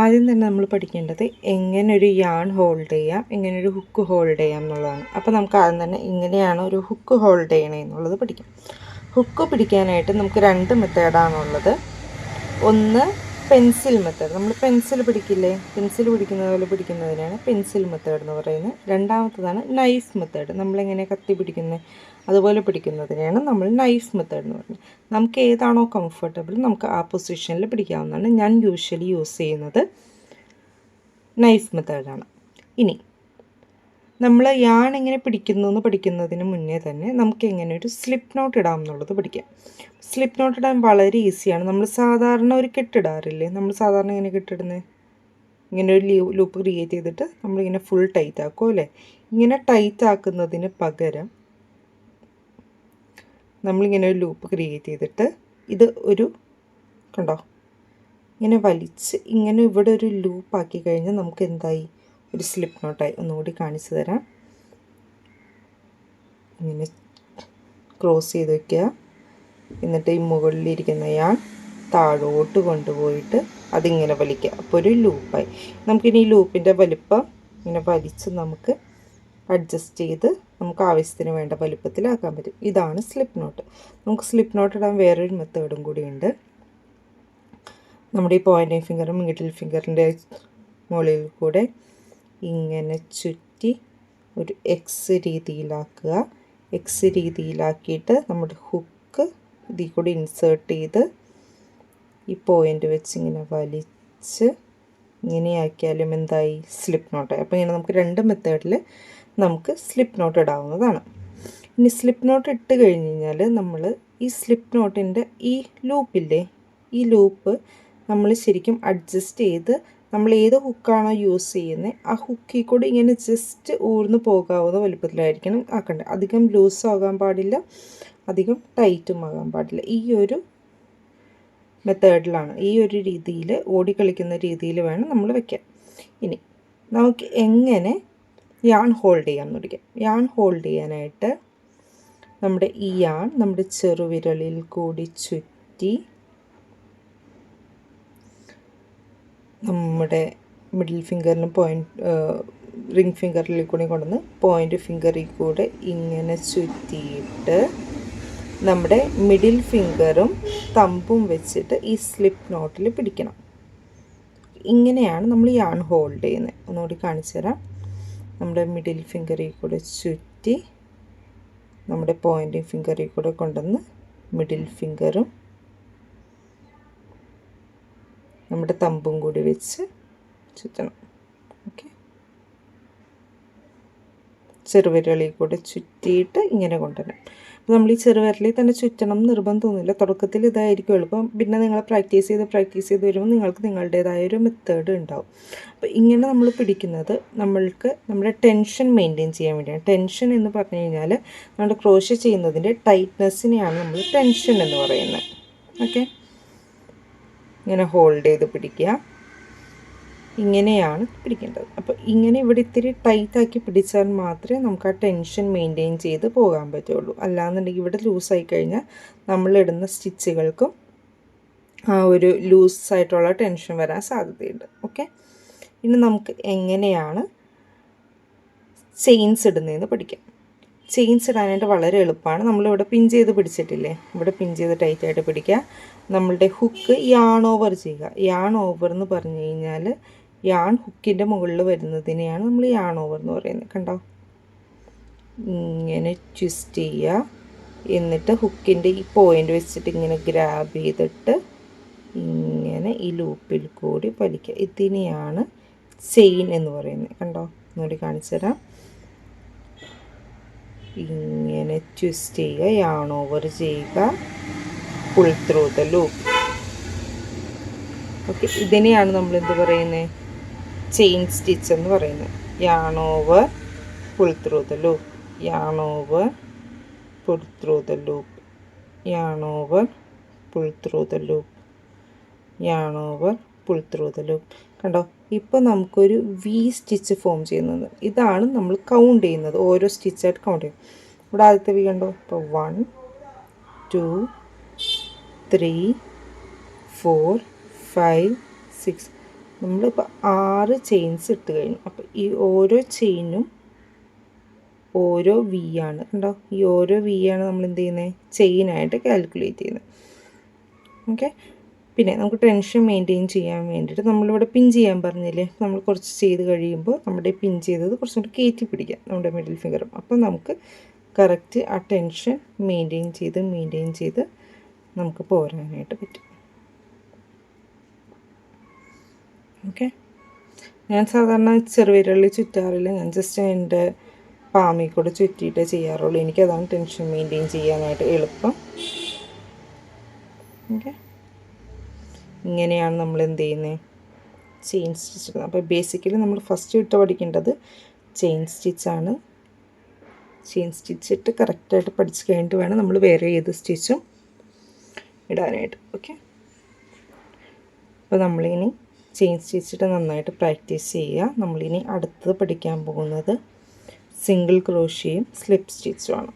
ആദ്യം തന്നെ നമ്മൾ പഠിക്കേണ്ടത് എങ്ങനെ ഒരു യാൺ ഹോൾഡ് ചെയ്യാം, എങ്ങനെ ഒരു ഹുക്ക് ഹോൾഡ് ചെയ്യാം എന്നുള്ളതാണ്. അപ്പോൾ നമുക്ക് ആദ്യം തന്നെ എങ്ങനെയാണ് ഒരു ഹുക്ക് ഹോൾഡ് ചെയ്യണേ എന്നുള്ളത് പഠിക്കാം. ഹുക്ക് പിടിക്കാനായിട്ട് നമുക്ക് രണ്ട് മെത്തേഡാണുള്ളത്. ഒന്ന് പെൻസിൽ മെത്തേഡ്, നമ്മൾ പെൻസിൽ പിടിക്കില്ലേ, പെൻസിൽ പിടിക്കുന്ന പോലെ പിടിക്കുന്നതിനാണ് പെൻസിൽ മെത്തേഡ് എന്ന് പറയുന്നത്. രണ്ടാമത്തതാണ് നൈഫ് മെത്തേഡ്, നമ്മളെങ്ങനെ കത്തി പിടിക്കുന്നത് അതുപോലെ പിടിക്കുന്നതിനെയാണ് നമ്മൾ നൈഫ് മെത്തേഡ് എന്ന് പറയുന്നത്. നമുക്ക് ഏതാണോ കംഫർട്ടബിൾ നമുക്ക് ആ പൊസിഷനിൽ പിടിക്കാവുന്നതാണ്. ഞാൻ യൂഷ്വലി യൂസ് ചെയ്യുന്നത് നൈഫ് മെത്തേഡാണ്. ഇനി നമ്മൾ യാൺ എങ്ങനെ പിടിക്കുന്നു എന്ന് പഠിക്കുന്നതിന് മുന്നേ തന്നെ നമുക്ക് എങ്ങനെ ഒരു സ്ലിപ്പ് നോട്ട് ഇടാം എന്നുള്ളത് പഠിക്കാം. സ്ലിപ്പ് നോട്ട് ഇടാൻ വളരെ ഈസിയാണ്. നമ്മൾ സാധാരണ ഒരു കെട്ടിടാറില്ലേ, നമ്മൾ സാധാരണ ഇങ്ങനെ കെട്ടിടുന്നത്, ഇങ്ങനെ ഒരു ലൂപ്പ് ക്രിയേറ്റ് ചെയ്തിട്ട് നമ്മളിങ്ങനെ ഫുൾ ടൈറ്റ് ആക്കും അല്ലേ. ഇങ്ങനെ ടൈറ്റ് ആക്കുന്നതിന് പകരം നമ്മളിങ്ങനെ ഒരു ലൂപ്പ് ക്രിയേറ്റ് ചെയ്തിട്ട് ഇത് ഒരു കണ്ടോ ഇങ്ങനെ വലിച്ച് ഇങ്ങനെ ഇവിടെ ഒരു ലൂപ്പാക്കി കഴിഞ്ഞാൽ നമുക്ക് എന്തായി, ഒരു സ്ലിപ്പ് നോട്ടായി. ഒന്നുകൂടി കാണിച്ചു തരാം. ഇങ്ങനെ ക്രോസ് ചെയ്ത് വയ്ക്കുക, എന്നിട്ട് ഈ മുകളിലിരിക്കുന്ന യാൺ താഴോട്ട് കൊണ്ടുപോയിട്ട് അതിങ്ങനെ വലിക്കുക, അപ്പോൾ ഒരു ലൂപ്പായി. നമുക്കിനി ഈ ലൂപ്പിൻ്റെ വലിപ്പം ഇങ്ങനെ വലിച്ച് നമുക്ക് അഡ്ജസ്റ്റ് ചെയ്ത് നമുക്ക് ആവശ്യത്തിന് വേണ്ട വലിപ്പത്തിലാക്കാൻ പറ്റും. ഇതാണ് സ്ലിപ്പ് നോട്ട്. നമുക്ക് സ്ലിപ്പ് നോട്ട് ഇടാൻ വേറൊരു മെത്തേഡും കൂടിയുണ്ട്. നമ്മുടെ ഈ പോയിൻറ്റിംഗ് ഫിംഗറും മിഡിൽ ഫിംഗറിൻ്റെ മുകളിൽ കൂടെ ഇങ്ങനെ ചുറ്റി ഒരു എക്സ് രീതിയിലാക്കുക. എക്സ് രീതിയിലാക്കിയിട്ട് നമ്മുടെ ഹുക്ക് ഇതിൽ കൂടി ഇൻസേർട്ട് ചെയ്ത് ഈ പോയിൻ്റ് വെച്ച് ഇങ്ങനെ വലിച്ച് ഇങ്ങനെയാക്കിയാലും എന്തായി, സ്ലിപ്പ് നോട്ടായി. അപ്പോൾ ഇങ്ങനെ നമുക്ക് രണ്ട് മെത്തേഡിൽ നമുക്ക് സ്ലിപ്പ് നോട്ട് ഇടാവുന്നതാണ്. ഇനി സ്ലിപ്പ് നോട്ട് ഇട്ട് കഴിഞ്ഞ് കഴിഞ്ഞാൽ നമ്മൾ ഈ സ്ലിപ്പ് നോട്ടിൻ്റെ ഈ ലൂപ്പില്ലേ, ഈ ലൂപ്പ് നമ്മൾ ശരിക്കും അഡ്ജസ്റ്റ് ചെയ്ത് നമ്മൾ ഏത് ഹുക്കാണോ യൂസ് ചെയ്യുന്നത് ആ ഹുക്കിൽ കൂടി ഇങ്ങനെ ജസ്റ്റ് ഊർന്ന് പോകാവുന്ന വലുപ്പത്തിലായിരിക്കണം ആക്കേണ്ടത്. അധികം ലൂസും ആകാൻ പാടില്ല, അധികം ടൈറ്റും ആകാൻ പാടില്ല. ഈ ഒരു മെത്തേഡിലാണ്, ഈ ഒരു രീതിയിൽ ഓടിക്കളിക്കുന്ന രീതിയിൽ വേണം നമ്മൾ വയ്ക്കാൻ. ഇനി നമുക്ക് എങ്ങനെ യാൺ ഹോൾഡ് ചെയ്യാമെന്ന് പഠിക്കാം. യാൺ ഹോൾഡ് ചെയ്യാനായിട്ട് നമ്മുടെ ഈ യാൺ നമ്മുടെ ചെറുവിരലിൽ കൂടി ചുറ്റി നമ്മുടെ മിഡിൽ ഫിംഗറിലും റിംഗ് ഫിംഗറിൽ കൂടി കൊണ്ടുവന്ന് പോയിൻ്റ് ഫിംഗറിൽ കൂടെ ഇങ്ങനെ ചുറ്റിയിട്ട് നമ്മുടെ മിഡിൽ ഫിംഗറും തമ്പും വെച്ചിട്ട് ഈ സ്ലിപ്പ് നോട്ടിൽ പിടിക്കണം. ഇങ്ങനെയാണ് നമ്മൾ യാൺ ഹോൾഡ് ചെയ്യുന്നത്. ഒന്നുകൂടി കാണിച്ചു തരാം. നമ്മുടെ മിഡിൽ ഫിംഗറിൽ കൂടെ ചുറ്റി നമ്മുടെ പോയിൻറ്റിംഗ് ഫിംഗറിൽ കൂടെ കൊണ്ടുവന്ന് മിഡിൽ ഫിംഗറും നമ്മുടെ തമ്പും കൂടി വെച്ച് ചുറ്റണം. ഓക്കെ, ചെറുവിരലിൽ കൂടെ ചുറ്റിയിട്ട് ഇങ്ങനെ കൊണ്ടുവരണം. അപ്പോൾ നമ്മൾ ഈ ചെറുവിരലിൽ തന്നെ ചുറ്റണം നിർബന്ധമൊന്നുമില്ല. തുടക്കത്തിൽ ഇതായിരിക്കും എളുപ്പം, പിന്നെ നിങ്ങൾ പ്രാക്ടീസ് ചെയ്ത് വരുമ്പോൾ നിങ്ങൾക്ക് നിങ്ങളുടേതായ ഒരു മെത്തേഡ് ഉണ്ടാവും. അപ്പോൾ ഇങ്ങനെ നമ്മൾ പിടിക്കുന്നത് നമ്മൾക്ക് നമ്മുടെ ടെൻഷൻ മെയിൻറ്റെയിൻ ചെയ്യാൻ വേണ്ടിയാണ്. ടെൻഷൻ എന്ന് പറഞ്ഞു കഴിഞ്ഞാൽ നമ്മുടെ ക്രോഷ്യ ചെയ്യുന്നതിൻ്റെ ടൈറ്റ്നെസ്സിനെയാണ് നമ്മൾ ടെൻഷൻ എന്ന് പറയുന്നത്. ഓക്കെ, ഇങ്ങനെ ഹോൾഡ് ചെയ്ത് പിടിക്കുക, ഇങ്ങനെയാണ് പിടിക്കേണ്ടത്. അപ്പോൾ ഇങ്ങനെ ഇവിടെ ഇത്തിരി ടൈറ്റാക്കി പിടിച്ചാൽ മാത്രമേ നമുക്ക് ആ ടെൻഷൻ മെയിൻറ്റെയിൻ ചെയ്ത് പോകാൻ പറ്റുള്ളൂ. അല്ലാന്നുണ്ടെങ്കിൽ ഇവിടെ ലൂസായി കഴിഞ്ഞാൽ നമ്മളിടുന്ന സ്റ്റിച്ചുകൾക്കും ആ ഒരു ലൂസായിട്ടുള്ള ടെൻഷൻ വരാൻ സാധ്യതയുണ്ട്. ഓക്കെ, ഇനി നമുക്ക് എങ്ങനെയാണ് ചെയിൻസ് ഇടുന്നതെന്ന് പഠിക്കാം. ചെയിൻസ് ഇടാനായിട്ട് വളരെ എളുപ്പമാണ്. നമ്മളിവിടെ പിൻ ചെയ്ത് പിടിച്ചിട്ടില്ലേ, ഇവിടെ പിൻ ചെയ്ത് ടൈറ്റായിട്ട് പിടിക്കുക. നമ്മളുടെ ഹുക്ക് യാൺ ഓവർ ചെയ്യുക. യാൺ ഓവർ എന്ന് പറഞ്ഞു കഴിഞ്ഞാൽ യാൺ ഹുക്കിൻ്റെ മുകളിൽ വരുന്നതിനെയാണ് നമ്മൾ യാൺ ഓവർ എന്ന് പറയുന്നത്. കണ്ടോ, ഇങ്ങനെ ട്വിസ്റ്റ് ചെയ്യുക, എന്നിട്ട് ഹുക്കിൻ്റെ ഈ പോയിൻ്റ് വെച്ചിട്ട് ഇങ്ങനെ ഗ്രാബ് ചെയ്തിട്ട് ഇങ്ങനെ ഈ ലൂപ്പിൽ കൂടി വലിക്കുക. ഇതിനെയാണ് ചെയിൻ എന്ന് പറയുന്നത്. കണ്ടോ, ഒന്നുകൂടി കാണിച്ചു തരാം. ഇങ്ങനെ ട്വിസ്റ്റ് ചെയ്യുക, യാൺ ഓവർ ചെയ്യുക, pull through the loop. Okay, ഇതിനെയാണ് നമ്മൾ എന്ത് പറയുന്നത്, ചെയിൻ സ്റ്റിച്ച് എന്ന് പറയുന്നത്. Yarn over pull through the loop, yarn over pull through the loop, yarn over pull through the loop, yarn over pull through the loop. കണ്ടോ, ഇപ്പോൾ നമുക്കൊരു V stitch form ചെയ്യുന്നത്. ഇതാണ് നമ്മൾ കൗണ്ട് ചെയ്യുന്നത്, ഓരോ സ്റ്റിച്ചായിട്ട് കൗണ്ട് ചെയ്യും. ഇവിടെ ആദ്യത്തെ വി കണ്ടോ, ഇപ്പോൾ 1 2 3 4 5 6 നമ്മളിപ്പോൾ 6 ചെയിൻസ് ഇട്ട് കഴിഞ്ഞു. അപ്പോൾ ഈ ഓരോ ചെയിനും ഓരോ വി ആണ്. കണ്ടോ, ഈ ഓരോ വി ആണ് നമ്മൾ എന്ത് ചെയ്യുന്നത്, ചെയിനായിട്ട് കാൽക്കുലേറ്റ് ചെയ്യുന്നത്. ഓക്കെ. പിന്നെ നമുക്ക് ടെൻഷൻ മെയിൻറ്റെയിൻ ചെയ്യാൻ വേണ്ടിയിട്ട് നമ്മളിവിടെ പിൻ ചെയ്യാൻ പറഞ്ഞില്ലേ, നമ്മൾ കുറച്ച് ചെയ്ത് കഴിയുമ്പോൾ നമ്മുടെ പിൻ ചെയ്തത് കുറച്ചും കൂടി കയറ്റി പിടിക്കാം നമ്മുടെ മിഡിൽ ഫിംഗറും. അപ്പോൾ നമുക്ക് കറക്റ്റ് ആ ടെൻഷൻ മെയിൻറ്റെയിൻ ചെയ്ത് നമുക്ക് പോരാനായിട്ട് പറ്റും. ഓക്കെ. ഞാൻ സാധാരണ ചെറുവിരലിൽ ചുറ്റാറില്ല, ഞാൻ ജസ്റ്റ് എൻ്റെ പാമയിൽ കൂടെ ചുറ്റിയിട്ടേ ചെയ്യാറുള്ളൂ. എനിക്കതാണ് ടെൻഷൻ മെയിൻറ്റെയിൻ ചെയ്യാനായിട്ട് എളുപ്പം. ഓക്കെ. ഇങ്ങനെയാണ് നമ്മൾ എന്ത് ചെയ്യുന്നത്, ചെയിൻ സ്റ്റിച്ച് ഇടുന്നത്. അപ്പോൾ ബേസിക്കലി നമ്മൾ ഫസ്റ്റ് ഇട്ട് പഠിക്കേണ്ടത് ചെയിൻ സ്റ്റിച്ചാണ്. ചെയിൻ സ്റ്റിച്ച് ഇട്ട് കറക്റ്റായിട്ട് പഠിച്ച് കഴിഞ്ഞിട്ട് വേണം നമ്മൾ വേറെ ഏത് സ്റ്റിച്ചും ഇടാനായിട്ട്. ഓക്കെ. അപ്പോൾ നമ്മളിനി ചെയിൻ സ്റ്റിച്ചിട്ട് നന്നായിട്ട് പ്രാക്ടീസ് ചെയ്യുക. നമ്മളിനി അടുത്തത് പഠിക്കാൻ പോകുന്നത് സിംഗിൾ ക്രോഷ്യയും സ്ലിപ്പ് സ്റ്റിച്ചുമാണ്.